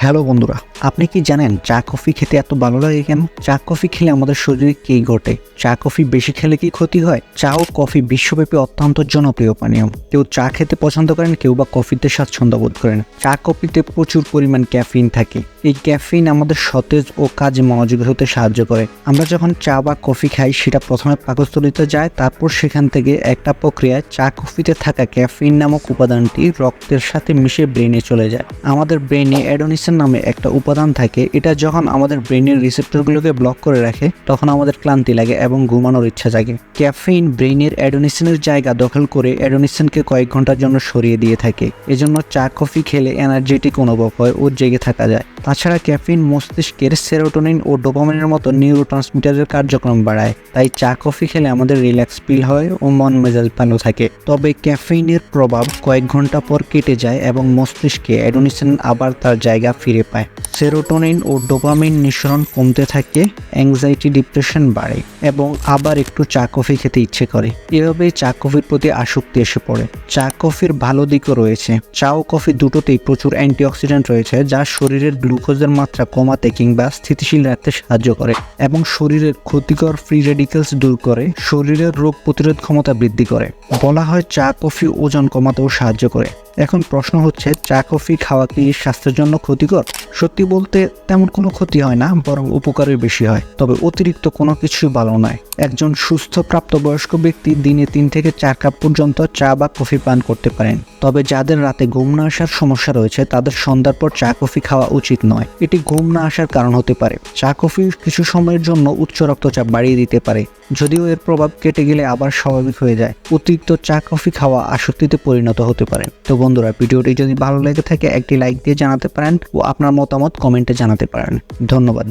Hello বন্ধুরা, আপনি কি জানেন চা কফি খেতে এত ভালো লাগে কেন? চা কফি খেলে আমাদের শরীরে কী ঘটে? চা কফি বেশি খেলে কি ক্ষতি হয়? চা ও কফি বিশ্বব্যাপী অত্যন্ত জনপ্রিয় পানীয়। কেউ চা খেতে পছন্দ করেন, কেউ বা কফিতে স্বাচ্ছন্দ্য বোধ করেন। চা কফিতে প্রচুর পরিমাণ ক্যাফিন থাকে। এই ক্যাফিন আমাদের সতেজ ও কাজে মনোযোগী হতে সাহায্য করে। আমরা যখন চা বা কফি খাই সেটা প্রথমে পাকস্থলীতে যায়, তারপর সেখান থেকে একটা প্রক্রিয়ায় চা কফিতে থাকা ক্যাফিন নামক উপাদানটি রক্তের সাথে মিশে ব্রেনে চলে যায়। আমাদের ব্রেনে অ্যাডোনিসিন নামে একটা উপাদান থাকে। এটা যখন আমাদের ব্রেনের রিসেপ্টরগুলোকে ব্লক করে রাখে তখন আমাদের ক্লান্তি লাগে এবং ঘুমানোর ইচ্ছা জাগে। ক্যাফিন ব্রেনের অ্যাডোনিসিনের জায়গা দখল করে অ্যাডোনিসিনকে কয়েক ঘন্টার জন্য সরিয়ে দিয়ে থাকে। এজন্য চা কফি খেলে এনার্জেটিক অনুভব হয় ও জেগে থাকা যায়। তাছাড়া ক্যাফিন মস্তিষ্কের সেরোটোনিন ও ডোপামিনের মতো নিউরোট্রান্সমিটারের কার্যক্রম বাড়ায়। তাই চা কফি খেলে আমাদের রিল্যাক্স ফিল হয় ও মন মেজাজ ভালো থাকে। তবে ক্যাফিনের প্রভাব কয়েক ঘন্টা পর কেটে যায় এবং মস্তিষ্কে অ্যাডোনিসিন আবার তার জায়গা ফিরে পায়। সেরোটোনিন ও ডোপামিন নিঃসরণ কমতে থাকে, অ্যাংজাইটি ডিপ্রেশন বাড়ে এবং আবার একটু চা কফি খেতে ইচ্ছে করে। এভাবেই চা কফির প্রতি আসক্তি এসে পড়ে। চা কফির ভালো দিকও রয়েছে। চা ও কফি দুটোতেই প্রচুর অ্যান্টিঅক্সিডেন্ট রয়েছে, যা শরীরের গ্লুকোজের মাত্রা কমাতে কিংবা স্থিতিশীল রাখতে সাহায্য করে এবং শরীরের ক্ষতিকর ফ্রি রেডিক্যালস দূর করে, শরীরের রোগ প্রতিরোধ ক্ষমতা বৃদ্ধি করে। বলা হয় চা কফি ওজন কমাতেও সাহায্য করে। এখন প্রশ্ন হচ্ছে, চা কফি খাওয়া কি স্বাস্থ্যের জন্য ক্ষতিকর? সত্যি বলতে তেমন কোনো ক্ষতি হয় না, বরং উপকারই বেশি হয়। তবে অতিরিক্ত কোনো কিছুই ভালো নয়। একজন সুস্থ প্রাপ্তবয়স্ক ব্যক্তি দিনে 3 থেকে 4 কাপ পর্যন্ত চা বা কফি পান করতে পারেন। তবে যাদের রাতে ঘুম না আসার সমস্যা রয়েছে তাদের সন্ধ্যার পর চা কফি খাওয়া উচিত নয়। এটি ঘুম না আসার কারণ হতে পারে। চা কফি কিছু সময়ের জন্য উচ্চ রক্তচাপ বাড়িয়ে দিতে পারে, যদিও এর প্রভাব কেটে গেলে আবার স্বাভাবিক হয়ে যায়। অতিরিক্ত চা কফি খাওয়া আসক্তিতে পরিণত হতে পারে। তো বন্ধুরা, ভিডিওটি যদি ভালো লেগে থাকে একটি লাইক দিয়ে জানাতে পারেন ও আপনার মতামত কমেন্টে জানাতে পারেন। ধন্যবাদ।